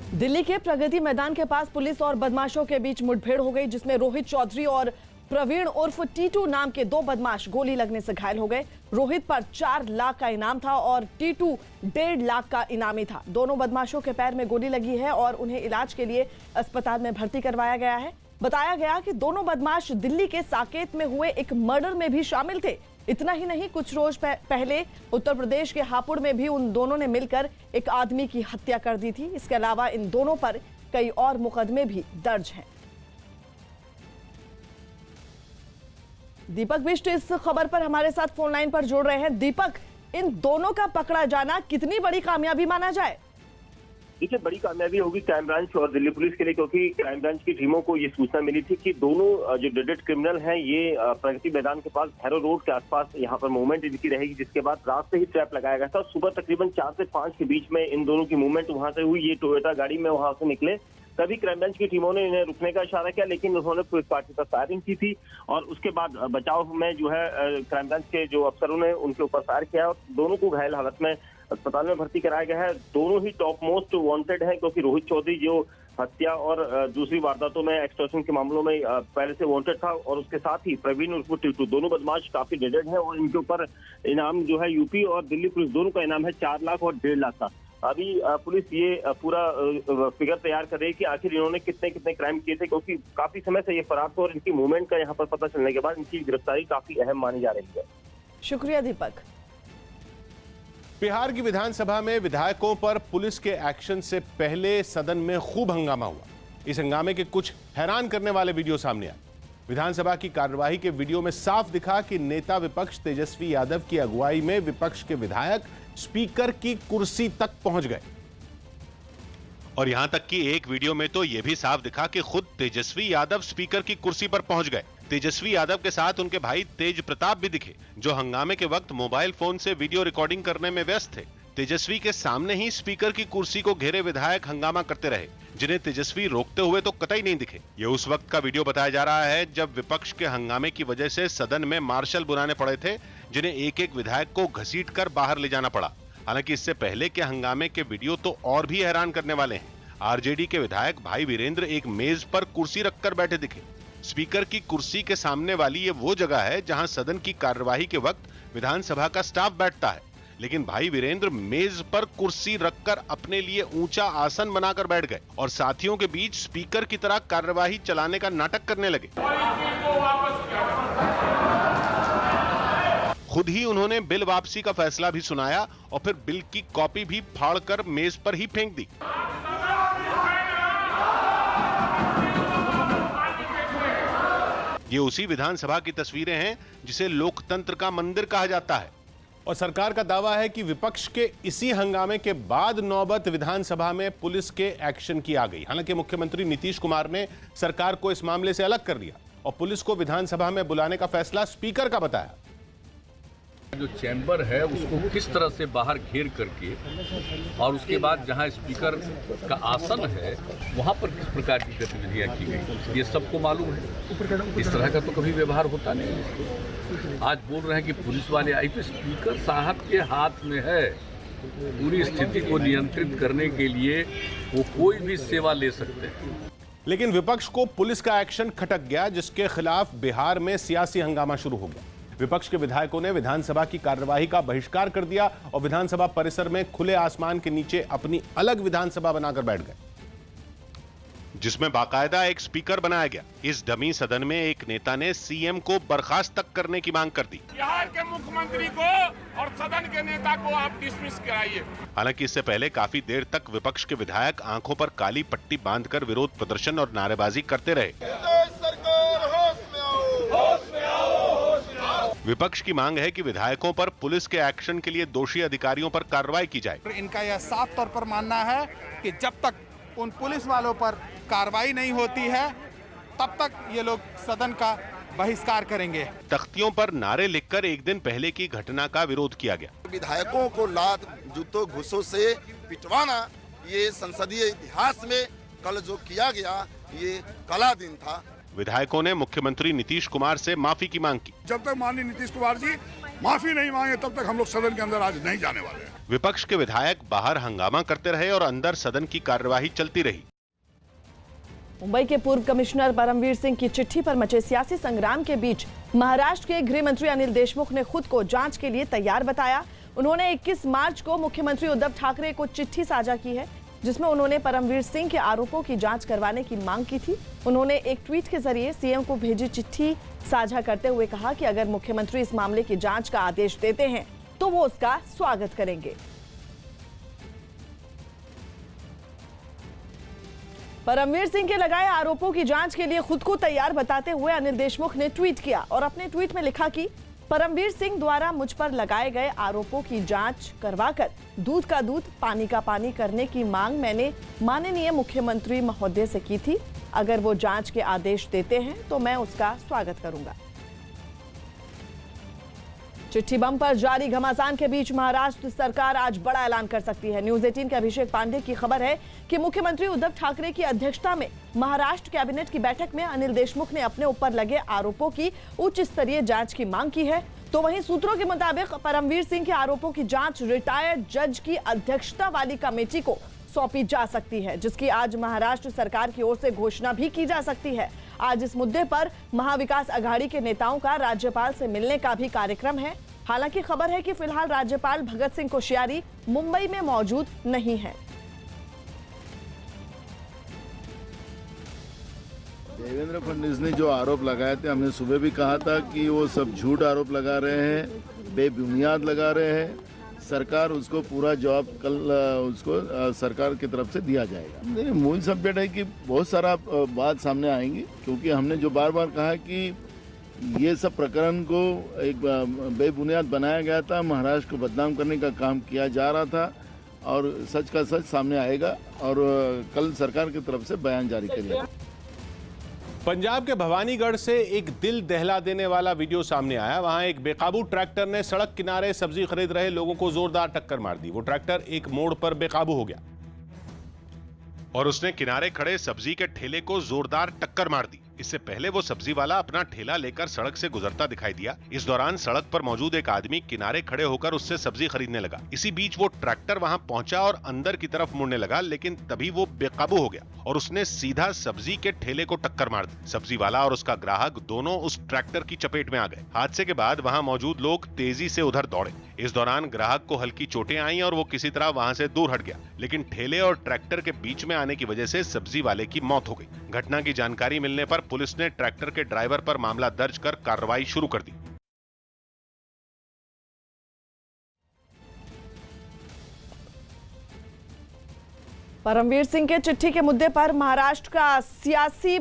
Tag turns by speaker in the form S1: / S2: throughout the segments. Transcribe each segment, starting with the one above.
S1: दिल्ली के प्रगति मैदान के पास पुलिस और बदमाशों के बीच मुठभेड़ हो गई, जिसमें रोहित चौधरी और प्रवीण उर्फ टीटू नाम के दो बदमाश गोली लगने से घायल हो गए। रोहित पर 4 लाख का इनाम था और टीटू 1.5 लाख का इनामी था। दोनों बदमाशों के पैर में गोली लगी है और उन्हें इलाज के लिए अस्पताल में भर्ती करवाया गया है। बताया गया कि दोनों बदमाश दिल्ली के साकेत में हुए एक मर्डर में भी शामिल थे। इतना ही नहीं, कुछ रोज पहले उत्तर प्रदेश के हापुड़ में भी उन दोनों ने मिलकर एक आदमी की हत्या कर दी थी। इसके अलावा इन दोनों पर कई और मुकदमे भी दर्ज हैं। दीपक बिष्ट इस खबर पर हमारे साथ फोन लाइन पर जुड़ रहे हैं। दीपक, इन दोनों का पकड़ा जाना कितनी बड़ी कामयाबी माना जाए?
S2: देखिए, बड़ी कामयाबी होगी क्राइम ब्रांच और दिल्ली पुलिस के लिए, क्योंकि क्राइम ब्रांच की टीमों को ये सूचना मिली थी कि दोनों जो डेडेड क्रिमिनल हैं ये प्रगति मैदान के पास भैरव रोड के आसपास यहाँ पर मूवमेंट इनकी रहेगी, जिसके बाद रात से ही ट्रैप लगाया गया था। सुबह तकरीबन 4 से 5 के बीच में इन दोनों की मूवमेंट वहां से हुई। ये टोयोटा गाड़ी में वहां से निकले, तभी क्राइम ब्रांच की टीमों ने इन्हें रुकने का इशारा किया, लेकिन उन्होंने पुलिस पार्टी पर फायरिंग की थी और उसके बाद बचाव में जो है क्राइम ब्रांच के जो अफसरों ने उनके ऊपर फायर किया और दोनों को घायल हालत में अस्पताल में भर्ती कराया गया है। दोनों ही टॉप मोस्ट वांटेड हैं, क्योंकि रोहित चौधरी जो हत्या और दूसरी वारदातों में एक्सटॉर्शन के मामलों में पहले से वांटेड था, और उसके साथ ही प्रवीण उर्फ टीटू, दोनों बदमाश काफी डेडेड हैं और इनके ऊपर इनाम जो है यूपी और दिल्ली पुलिस दोनों का इनाम है 4 लाख और 1.5 लाख का। अभी पुलिस ये पूरा फिगर तैयार कर रही है कि आखिर इन्होंने कितने कितने क्राइम किए थे, क्योंकि काफी समय से ये फरार थे और इनकी मूवमेंट का यहाँ पर पता चलने के बाद इनकी गिरफ्तारी काफी अहम मानी जा रही है।
S1: शुक्रिया दीपक।
S3: बिहार की विधानसभा में विधायकों पर पुलिस के एक्शन से पहले सदन में खूब हंगामा हुआ। इस हंगामे के कुछ हैरान करने वाले वीडियो सामने आए। विधानसभा की कार्यवाही के वीडियो में साफ दिखा कि नेता विपक्ष तेजस्वी यादव की अगुवाई में विपक्ष के विधायक स्पीकर की कुर्सी तक पहुंच गए।
S4: और यहां तक कि एक वीडियो में तो यह भी साफ दिखा कि खुद तेजस्वी यादव स्पीकर की कुर्सी पर पहुंच गए। तेजस्वी यादव के साथ उनके भाई तेज प्रताप भी दिखे, जो हंगामे के वक्त मोबाइल फोन से वीडियो रिकॉर्डिंग करने में व्यस्त थे। तेजस्वी के सामने ही स्पीकर की कुर्सी को घेरे विधायक हंगामा करते रहे, जिन्हें तेजस्वी रोकते हुए तो कतई नहीं दिखे। ये उस वक्त का वीडियो बताया जा रहा है जब विपक्ष के हंगामे की वजह से सदन में मार्शल बुलाने पड़े थे, जिन्हें एक एक विधायक को घसीटकर बाहर ले जाना पड़ा। हालांकि इससे पहले के हंगामे के वीडियो तो और भी हैरान करने वाले हैं। आरजेडी के विधायक भाई वीरेंद्र एक मेज पर कुर्सी रखकर बैठे दिखे। स्पीकर की कुर्सी के सामने वाली ये वो जगह है जहां सदन की कार्यवाही के वक्त विधानसभा का स्टाफ बैठता है, लेकिन भाई वीरेंद्र मेज पर कुर्सी रखकर अपने लिए ऊंचा आसन बनाकर बैठ गए और साथियों के बीच स्पीकर की तरह कार्यवाही चलाने का नाटक करने लगे। खुद ही उन्होंने बिल वापसी का फैसला भी सुनाया और फिर बिल की कॉपी भी फाड़कर मेज पर ही फेंक दी। ये उसी विधानसभा की तस्वीरें हैं जिसे लोकतंत्र का मंदिर कहा जाता है।
S3: और सरकार का दावा है कि विपक्ष के इसी हंगामे के बाद नौबत विधानसभा में पुलिस के एक्शन की आ गई। हालांकि मुख्यमंत्री नीतीश कुमार ने सरकार को इस मामले से अलग कर दिया और पुलिस को विधानसभा में बुलाने का फैसला स्पीकर का बताया।
S5: जो चैम्बर है उसको किस तरह से बाहर घेर करके और उसके बाद जहां स्पीकर का आसन है वहां पर किस प्रकार की गतिविधियां की गई, ये सबको मालूम है। इस तरह का तो कभी व्यवहार होता नहीं। आज बोल रहे हैं कि पुलिस वाले आई, तो स्पीकर साहब के हाथ में है पूरी स्थिति को नियंत्रित करने के लिए, वो कोई भी सेवा ले सकते हैं।
S3: लेकिन विपक्ष को पुलिस का एक्शन खटक गया, जिसके खिलाफ बिहार में सियासी हंगामा शुरू हो गया। विपक्ष के विधायकों ने विधानसभा की कार्यवाही का बहिष्कार कर दिया और विधानसभा परिसर में खुले आसमान के नीचे अपनी अलग विधानसभा बनाकर बैठ गए,
S4: जिसमें बाकायदा एक स्पीकर बनाया गया। इस डमी सदन में एक नेता ने सीएम को बर्खास्त तक करने की मांग कर दी।
S6: बिहार के मुख्यमंत्री को और सदन के नेता को आप डिसमिस कराइए।
S4: हालांकि इससे पहले काफी देर तक विपक्ष के विधायक आंखों पर काली पट्टी बांधकर विरोध प्रदर्शन और नारेबाजी करते रहे। विपक्ष की मांग है कि विधायकों पर पुलिस के एक्शन के लिए दोषी अधिकारियों पर कार्रवाई की जाए।
S7: इनका यह साफ तौर पर मानना है कि जब तक उन पुलिस वालों पर कार्रवाई नहीं होती है तब तक ये लोग सदन का बहिष्कार करेंगे।
S4: तख्तियों पर नारे लिखकर एक दिन पहले की घटना का विरोध किया गया।
S8: विधायकों को लात जूतों घुसों से पिटवाना, ये संसदीय इतिहास में कल जो किया गया ये कला दिन था।
S4: विधायकों ने मुख्यमंत्री नीतीश कुमार से माफी की मांग की।
S6: जब तक माननीय नीतीश कुमार जी माफी नहीं मांगे तब तक हम लोग सदन के अंदर आज नहीं जाने वाले हैं।
S4: विपक्ष के विधायक बाहर हंगामा करते रहे और अंदर सदन की कार्यवाही चलती रही।
S1: मुंबई के पूर्व कमिश्नर परमवीर सिंह की चिट्ठी पर मचे सियासी संग्राम के बीच महाराष्ट्र के गृह मंत्री अनिल देशमुख ने खुद को जांच के लिए तैयार बताया। उन्होंने 21 मार्च को मुख्यमंत्री उद्धव ठाकरे को चिट्ठी साझा की है, जिसमें उन्होंने परमवीर सिंह के आरोपों की जांच करवाने की मांग की थी। उन्होंने एक ट्वीट के जरिए सीएम को भेजी चिट्ठी साझा करते हुए कहा कि अगर मुख्यमंत्री इस मामले की जांच का आदेश देते हैं तो वो उसका स्वागत करेंगे। परमवीर सिंह के लगाए आरोपों की जांच के लिए खुद को तैयार बताते हुए अनिल देशमुख ने ट्वीट किया और अपने ट्वीट में लिखा कि परमवीर सिंह द्वारा मुझ पर लगाए गए आरोपों की जांच करवाकर दूध का दूध पानी का पानी करने की मांग मैंने माननीय मुख्यमंत्री महोदय से की थी। अगर वो जांच के आदेश देते हैं तो मैं उसका स्वागत करूंगा। चिट्ठी बम पर जारी घमासान के बीच महाराष्ट्र सरकार आज बड़ा ऐलान कर सकती है। न्यूज 18 के अभिषेक पांडे की खबर है कि मुख्यमंत्री उद्धव ठाकरे की अध्यक्षता में महाराष्ट्र कैबिनेट की बैठक में अनिल देशमुख ने अपने ऊपर लगे आरोपों की उच्च स्तरीय जांच की मांग की है। तो वहीं सूत्रों के मुताबिक परमवीर सिंह के आरोपों की जांच रिटायर्ड जज की अध्यक्षता वाली कमेटी को सौंपी जा सकती है, जिसकी आज महाराष्ट्र सरकार की ओर से घोषणा भी की जा सकती है। आज इस मुद्दे पर महाविकास अघाड़ी के नेताओं का राज्यपाल से मिलने का भी कार्यक्रम है। हालांकि खबर है कि फिलहाल राज्यपाल भगत सिंह कोश्यारी मुंबई में मौजूद नहीं है।
S9: देवेंद्र फडणवीस ने जो आरोप लगाए थे, हमने सुबह भी कहा था कि वो सब झूठ आरोप लगा रहे हैं, बेबुनियाद लगा रहे हैं। सरकार उसको पूरा जवाब कल उसको सरकार की तरफ से दिया जाएगा। नहीं, मूल सब्जेक्ट है कि बहुत सारा बात सामने आएंगी, क्योंकि हमने जो बार बार कहा कि ये सब प्रकरण को एक बेबुनियाद बनाया गया था, महाराष्ट्र को बदनाम करने का काम किया जा रहा था और सच का सच सामने आएगा और कल सरकार की तरफ से बयान जारी करेगा।
S3: पंजाब के भवानीगढ़ से एक दिल दहला देने वाला वीडियो सामने आया। वहां एक बेकाबू ट्रैक्टर ने सड़क किनारे सब्जी खरीद रहे लोगों को जोरदार टक्कर मार दी। वो ट्रैक्टर एक मोड़ पर बेकाबू हो गया
S4: और उसने किनारे खड़े सब्जी के ठेले को जोरदार टक्कर मार दी। इससे पहले वो सब्जी वाला अपना ठेला लेकर सड़क से गुजरता दिखाई दिया। इस दौरान सड़क पर मौजूद एक आदमी किनारे खड़े होकर उससे सब्जी खरीदने लगा। इसी बीच वो ट्रैक्टर वहां पहुंचा और अंदर की तरफ मुड़ने लगा, लेकिन तभी वो बेकाबू हो गया और उसने सीधा सब्जी के ठेले को टक्कर मार दी। सब्जी वाला और उसका ग्राहक दोनों उस ट्रैक्टर की चपेट में आ गए। हादसे के बाद वहां मौजूद लोग तेजी से उधर दौड़े। इस दौरान ग्राहक को हल्की चोटें आईं और वो किसी तरह वहां से दूर हट गया, लेकिन ठेले और ट्रैक्टर के बीच में आने की वजह से सब्जी वाले की मौत हो गई। घटना की जानकारी मिलने पर पुलिस ने ट्रैक्टर के ड्राइवर पर मामला दर्ज कर कार्रवाई शुरू कर दी।
S1: परमवीर सिंह के चिट्ठी के मुद्दे पर महाराष्ट्र का सियासी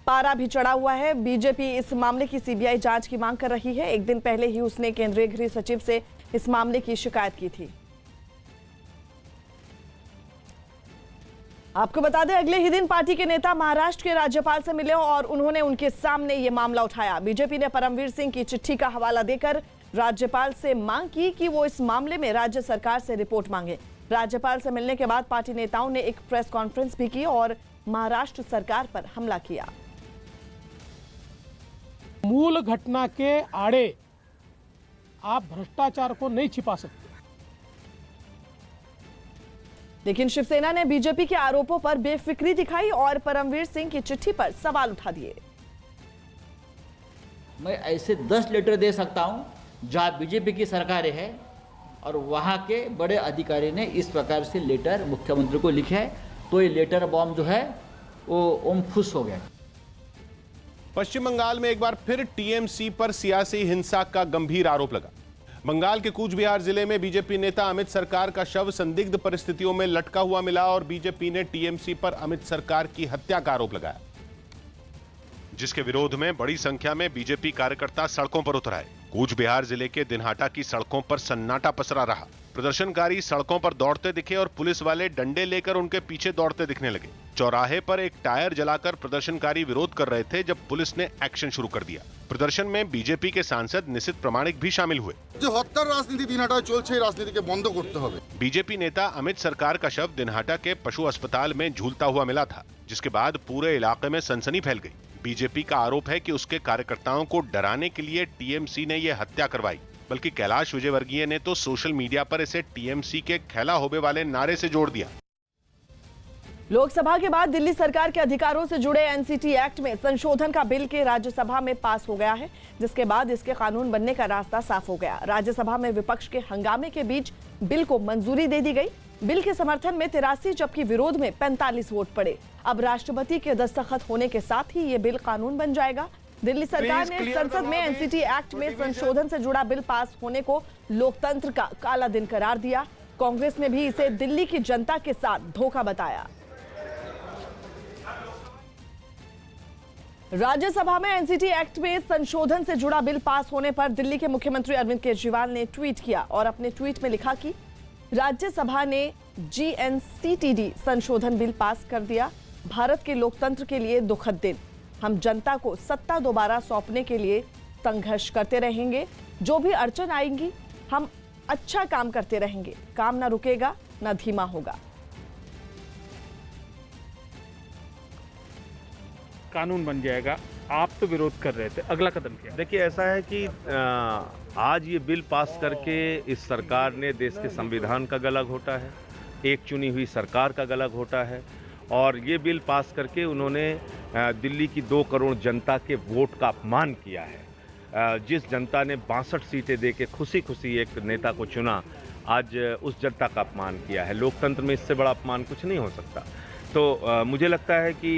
S1: पारा भी चढ़ा हुआ है। बीजेपी इस मामले की सीबीआई जांच की मांग कर रही है। एक दिन पहले ही उसने केंद्रीय गृह सचिव से इस मामले की शिकायत की थी। आपको बता दें, अगले ही दिन पार्टी के नेता महाराष्ट्र के राज्यपाल से मिले और उन्होंने उनके सामने ये मामला उठाया। बीजेपी ने परमवीर सिंह की चिट्ठी का हवाला देकर राज्यपाल से मांग की कि वो इस मामले में राज्य सरकार से रिपोर्ट मांगे। राज्यपाल से मिलने के बाद पार्टी नेताओं ने एक प्रेस कॉन्फ्रेंस भी की और महाराष्ट्र सरकार पर हमला किया।
S10: मूल घटना के आड़े आप भ्रष्टाचार को नहीं छिपा सकते।
S1: लेकिन शिवसेना ने बीजेपी के आरोपों पर बेफिक्री दिखाई और परमवीर सिंह की चिट्ठी पर सवाल उठा दिए।
S11: मैं ऐसे 10 लेटर दे सकता हूं जहां बीजेपी की सरकार है और वहां के बड़े अधिकारी ने इस प्रकार से लेटर मुख्यमंत्री को लिखे है, तो ये लेटर बॉम्ब जो है वो ओम फुस हो गया।
S3: पश्चिम बंगाल में एक बार फिर टीएमसी पर सियासी हिंसा का गंभीर आरोप लगा। बंगाल के कूच बिहार जिले में बीजेपी नेता अमित सरकार का शव संदिग्ध परिस्थितियों में लटका हुआ मिला और बीजेपी ने टीएमसी पर अमित सरकार की हत्या का आरोप लगाया,
S4: जिसके विरोध में बड़ी संख्या में बीजेपी कार्यकर्ता सड़कों पर उतर आए। कूच बिहार जिले के दिनहाटा की सड़कों पर सन्नाटा पसरा रहा। प्रदर्शनकारी सड़कों पर दौड़ते दिखे और पुलिस वाले डंडे लेकर उनके पीछे दौड़ते दिखने लगे। चौराहे पर एक टायर जलाकर प्रदर्शनकारी विरोध कर रहे थे जब पुलिस ने एक्शन शुरू कर दिया। प्रदर्शन में बीजेपी के सांसद निशित प्रामाणिक भी शामिल हुए।
S8: जो हत्यार राजनीति दिनहाटा चलছে, राजनीति के बंद करते হবে।
S4: बीजेपी नेता अमित सरकार का शव दिनहाटा के पशु अस्पताल में झूलता हुआ मिला था, जिसके बाद पूरे इलाके में सनसनी फैल गई। बीजेपी का आरोप है कि उसके कार्यकर्ताओं को डराने के लिए टीएमसी ने यह हत्या करवाई। बल्कि कैलाश विजयवर्गीय ने तो सोशल मीडिया पर इसे टीएमसी के खैला होबे वाले नारे से जोड़ दिया।
S1: लोकसभा के बाद दिल्ली सरकार के अधिकारों से जुड़े एनसीटी एक्ट में संशोधन का बिल के राज्यसभा में पास हो गया है, जिसके बाद इसके कानून बनने का रास्ता साफ हो गया। राज्यसभा में विपक्ष के हंगामे के बीच बिल को मंजूरी दे दी गई। बिल के समर्थन में 83 जबकि विरोध में 45 वोट पड़े। अब राष्ट्रपति के दस्तखत होने के साथ ही ये बिल कानून बन जाएगा। दिल्ली सरकार ने संसद में एनसीटी एक्ट में संशोधन से जुड़ा बिल पास होने को लोकतंत्र का काला दिन करार दिया। कांग्रेस ने भी इसे दिल्ली की जनता के साथ धोखा बताया। राज्यसभा में एनसीटी एक्ट में संशोधन से जुड़ा बिल पास होने पर दिल्ली के मुख्यमंत्री अरविंद केजरीवाल ने ट्वीट किया और अपने ट्वीट में लिखा कि राज्यसभा ने जीएनसीटीडी संशोधन बिल पास कर दिया। भारत के लोकतंत्र के लिए दुखद दिन। हम जनता को सत्ता दोबारा सौंपने के लिए संघर्ष करते रहेंगे। जो भी अड़चन आएंगी हम अच्छा काम करते रहेंगे। काम ना रुकेगा ना धीमा होगा।
S12: कानून बन जाएगा। आप तो विरोध कर रहे थे, अगला कदम क्या?
S13: देखिए, ऐसा है कि आज ये बिल पास करके इस सरकार ने देश के संविधान का गला घोटा है, एक चुनी हुई सरकार का गला घोटा है और ये बिल पास करके उन्होंने दिल्ली की 2 करोड़ जनता के वोट का अपमान किया है। जिस जनता ने 62 सीटें देके खुशी खुशी एक नेता को चुना, आज उस जनता का अपमान किया है। लोकतंत्र में इससे बड़ा अपमान कुछ नहीं हो सकता। तो मुझे लगता है कि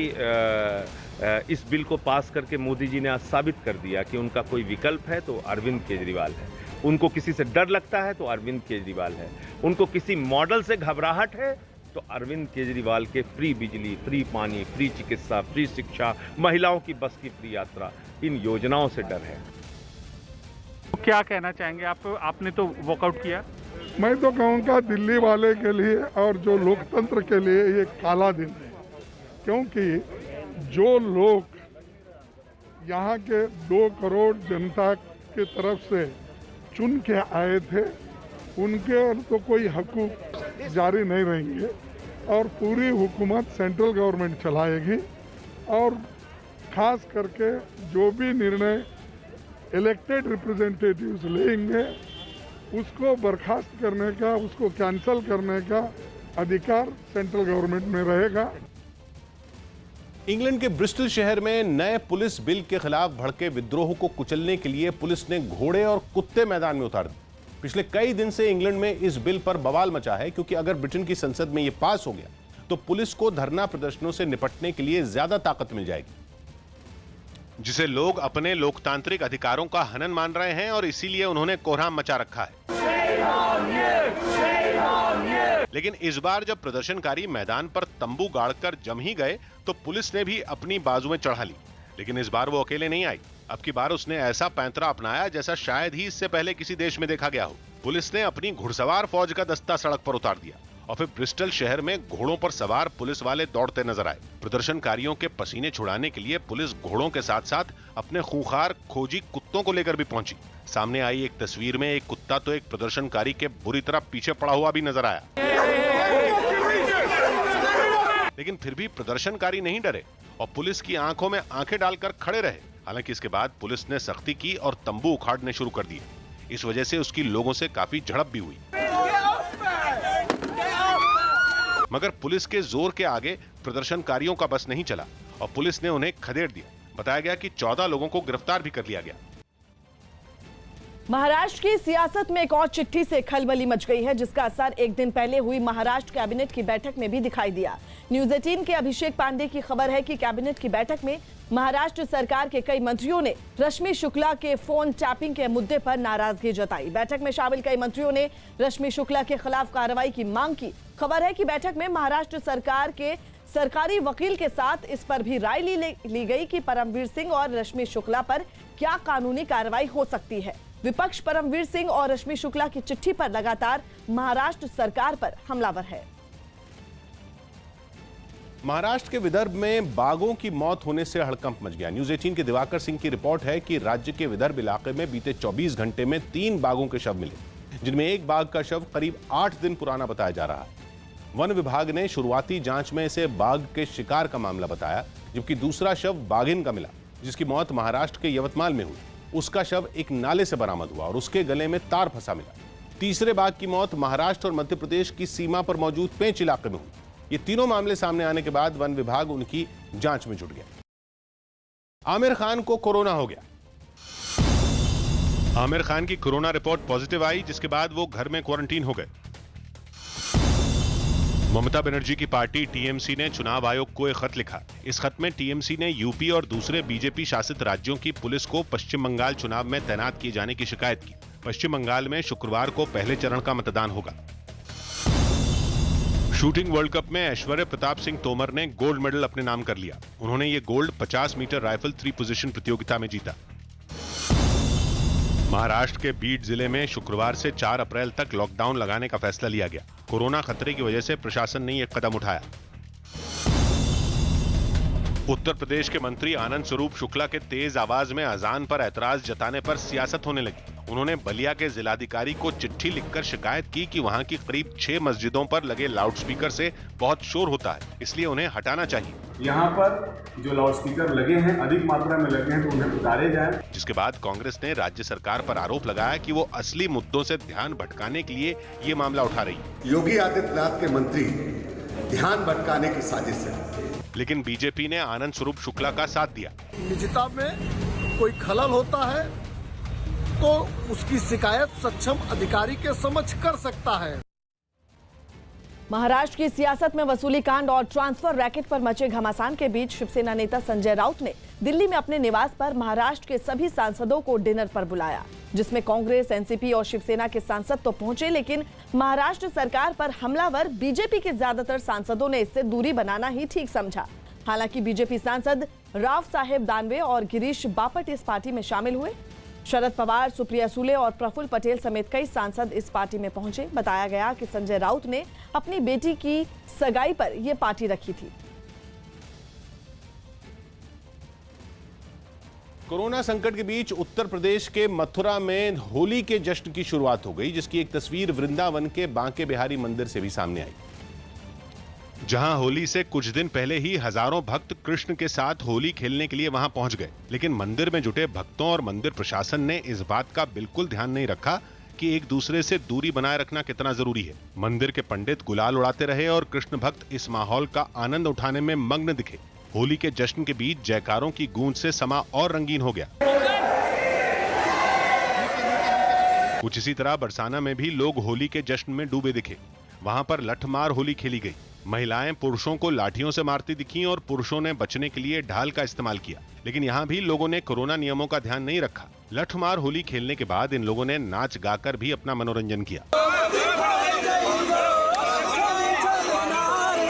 S13: इस बिल को पास करके मोदी जी ने आज साबित कर दिया कि उनका कोई विकल्प है तो अरविंद केजरीवाल है। उनको किसी से डर लगता है तो अरविंद केजरीवाल है। उनको किसी मॉडल से घबराहट है तो अरविंद केजरीवाल के फ्री बिजली, फ्री पानी, फ्री चिकित्सा, फ्री शिक्षा, महिलाओं की बस की फ्री यात्रा, इन योजनाओं से डर है।
S12: क्या कहना चाहेंगे आप? आपने तो वॉकआउट किया।
S14: मैं तो कहूँगा दिल्ली वाले के लिए और जो लोकतंत्र के लिए ये काला दिन है, क्योंकि जो लोग यहाँ के 2 करोड़ जनता की तरफ से चुन के आए थे, उनके तो कोई हकूक जारी नहीं रहेंगे और पूरी हुकूमत सेंट्रल गवर्नमेंट चलाएगी और खास करके जो भी निर्णय इलेक्टेड रिप्रेजेंटेटिव्स लेंगे उसको बर्खास्त करने का, उसको कैंसिल करने का अधिकार सेंट्रल गवर्नमेंट में रहेगा।
S3: इंग्लैंड के ब्रिस्टल शहर में नए पुलिस बिल के खिलाफ भड़के विद्रोह को कुचलने के लिए पुलिस ने घोड़े और कुत्ते मैदान में उतार दिए। पिछले कई दिन से इंग्लैंड में इस बिल पर बवाल मचा है, क्योंकि अगर ब्रिटेन की संसद में यह पास हो गया तो पुलिस को धरना प्रदर्शनों से निपटने के लिए ज्यादा ताकत मिल जाएगी,
S4: जिसे लोग अपने लोकतांत्रिक अधिकारों का हनन मान रहे हैं और इसीलिए उन्होंने कोहराम मचा रखा है। लेकिन इस बार जब प्रदर्शनकारी मैदान पर तंबू गाड़कर जम ही गए तो पुलिस ने भी अपनी बाजुएं चढ़ा ली। लेकिन इस बार वो अकेले नहीं आई। अब की बार उसने ऐसा पैंतरा अपनाया जैसा शायद ही इससे पहले किसी देश में देखा गया हो। पुलिस ने अपनी घुड़सवार फौज का दस्ता सड़क पर उतार दिया और फिर ब्रिस्टल शहर में घोड़ों पर सवार पुलिस वाले दौड़ते नजर आए। प्रदर्शनकारियों के पसीने छुड़ाने के लिए पुलिस घोड़ों के साथ साथ अपने खूंखार खोजी कुत्तों को लेकर भी पहुंची। सामने आई एक तस्वीर में एक कुत्ता तो एक प्रदर्शनकारी के बुरी तरह पीछे पड़ा हुआ भी नजर आया। लेकिन फिर भी प्रदर्शनकारी नहीं डरे और पुलिस की आंखों में आंखें डालकर खड़े रहे। हालांकि इसके बाद पुलिस ने सख्ती की और तंबू उखाड़ने शुरू कर दिए। इस वजह से उसकी लोगों से काफी झड़प भी हुई, मगर पुलिस के जोर के आगे प्रदर्शनकारियों का बस नहीं चला और पुलिस ने उन्हें खदेड़ दिया। बताया गया कि 14 लोगों को गिरफ्तार भी कर लिया गया।
S1: महाराष्ट्र की सियासत में एक और चिट्ठी से खलबली मच गई है, जिसका असर एक दिन पहले हुई महाराष्ट्र कैबिनेट की बैठक में भी दिखाई दिया। न्यूज 18 के अभिषेक पांडे की खबर है कि कैबिनेट की बैठक में महाराष्ट्र सरकार के कई मंत्रियों ने रश्मि शुक्ला के फोन टैपिंग के मुद्दे पर नाराजगी जताई। बैठक में शामिल कई मंत्रियों ने रश्मि शुक्ला के खिलाफ कार्रवाई की मांग की। खबर है कि बैठक में महाराष्ट्र सरकार के सरकारी वकील के साथ इस पर भी राय ली गई कि परमवीर सिंह और रश्मि शुक्ला पर क्या कानूनी कार्रवाई हो सकती है। विपक्ष परमवीर सिंह और रश्मि शुक्ला की चिट्ठी पर लगातार महाराष्ट्र सरकार पर हमलावर है।
S3: महाराष्ट्र के विदर्भ में बाघों की मौत होने से हड़कंप मच गया। न्यूज 18 के दिवाकर सिंह की रिपोर्ट है कि राज्य के विदर्भ इलाके में बीते 24 घंटे में 3 बाघों के शव मिले, जिनमें एक बाघ का शव करीब 8 दिन पुराना बताया जा रहा है। वन विभाग ने शुरुआती जांच में इसे बाघ के शिकार का मामला बताया, जबकि दूसरा शव बाघिन का मिला, जिसकी मौत महाराष्ट्र के यवतमाल में हुई। उसका शव एक नाले से बरामद हुआ और उसके गले में तार फंसा मिला। तीसरे बाघ की मौत महाराष्ट्र और मध्य प्रदेश की सीमा पर मौजूद पेंच इलाके में हुई। ये तीनों मामले सामने आने के बाद वन विभाग उनकी जांच में जुट गया। आमिर खान को कोरोना हो गया।
S4: आमिर खान की कोरोना रिपोर्ट पॉजिटिव आई, जिसके बाद वो घर में क्वारंटीन हो गए। ममता बनर्जी की पार्टी टीएमसी ने चुनाव आयोग को एक खत लिखा। इस खत में टीएमसी ने यूपी और दूसरे बीजेपी शासित राज्यों की पुलिस को पश्चिम बंगाल चुनाव में तैनात किए जाने की शिकायत की। पश्चिम बंगाल में शुक्रवार को पहले चरण का मतदान होगा। शूटिंग वर्ल्ड कप में ऐश्वर्य प्रताप सिंह तोमर ने गोल्ड मेडल अपने नाम कर लिया। उन्होंने ये गोल्ड 50 मीटर राइफल 3 पोजीशन प्रतियोगिता में जीता। महाराष्ट्र के बीड जिले में शुक्रवार से 4 अप्रैल तक लॉकडाउन लगाने का फैसला लिया गया। कोरोना खतरे की वजह से प्रशासन ने यह कदम उठाया। उत्तर प्रदेश के मंत्री आनंद स्वरूप शुक्ला के तेज आवाज में अजान पर ऐतराज जताने पर सियासत होने लगी। उन्होंने बलिया के जिलाधिकारी को चिट्ठी लिखकर शिकायत की कि वहां की करीब 6 मस्जिदों पर लगे लाउडस्पीकर से बहुत शोर होता है, इसलिए उन्हें हटाना चाहिए।
S15: यहाँ पर जो लाउडस्पीकर लगे हैं, अधिक मात्रा में लगे हैं, तो उन्हें उतारे जाए।
S4: जिसके बाद कांग्रेस ने राज्य सरकार पर आरोप लगाया कि वो असली मुद्दों से ध्यान भटकाने के लिए ये मामला उठा रही है।
S16: योगी आदित्यनाथ के मंत्री ध्यान भटकाने की साजिश है।
S4: लेकिन बीजेपी ने आनंद स्वरूप शुक्ला का साथ दिया।
S17: निजता में कोई खलल होता है तो उसकी शिकायत सक्षम अधिकारी के समक्ष कर सकता है।
S1: महाराष्ट्र की सियासत में वसूली कांड और ट्रांसफर रैकेट पर मचे घमासान के बीच शिवसेना नेता संजय राउत ने दिल्ली में अपने निवास पर महाराष्ट्र के सभी सांसदों को डिनर पर बुलाया, जिसमें कांग्रेस, एनसीपी और शिवसेना के सांसद तो पहुंचे, लेकिन महाराष्ट्र सरकार पर हमलावर बीजेपी के ज्यादातर सांसदों ने इससे दूरी बनाना ही ठीक समझा। हालांकि बीजेपी सांसद राव साहेब दानवे और गिरीश बापट इस पार्टी में शामिल हुए। शरद पवार, सुप्रिया सुले और प्रफुल्ल पटेल समेत कई सांसद इस पार्टी में पहुंचे। बताया गया कि संजय राउत ने अपनी बेटी की सगाई पर यह पार्टी रखी थी।
S3: कोरोना संकट के बीच उत्तर प्रदेश के मथुरा में होली के जश्न की शुरुआत हो गई, जिसकी एक तस्वीर वृंदावन के बांके बिहारी मंदिर से भी सामने आई,
S4: जहां होली से कुछ दिन पहले ही हजारों भक्त कृष्ण के साथ होली खेलने के लिए वहां पहुंच गए। लेकिन मंदिर में जुटे भक्तों और मंदिर प्रशासन ने इस बात का बिल्कुल ध्यान नहीं रखा कि एक दूसरे से दूरी बनाए रखना कितना जरूरी है। मंदिर के पंडित गुलाल उड़ाते रहे और कृष्ण भक्त इस माहौल का आनंद उठाने में मग्न दिखे। होली के जश्न के बीच जयकारों की गूंज से समा और रंगीन हो गया। कुछ इसी तरह बरसाना में भी लोग होली के जश्न में डूबे दिखे। वहां पर लठमार होली खेली गई। महिलाएं पुरुषों को लाठियों से मारती दिखीं और पुरुषों ने बचने के लिए ढाल का इस्तेमाल किया। लेकिन यहां भी लोगों ने कोरोना नियमों का ध्यान नहीं रखा। लठमार होली खेलने के बाद इन लोगों ने नाच गाकर भी अपना मनोरंजन किया।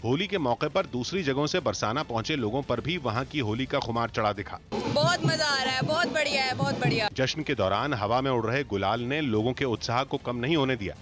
S4: होली के मौके पर दूसरी जगहों से बरसाना पहुंचे लोगों पर भी वहां की होली का खुमार चढ़ा दिखा।
S18: बहुत मजा आ रहा है, बहुत बढ़िया है, बहुत बढ़िया।
S4: जश्न के दौरान हवा में उड़ रहे गुलाल ने लोगों के उत्साह को कम नहीं होने दिया।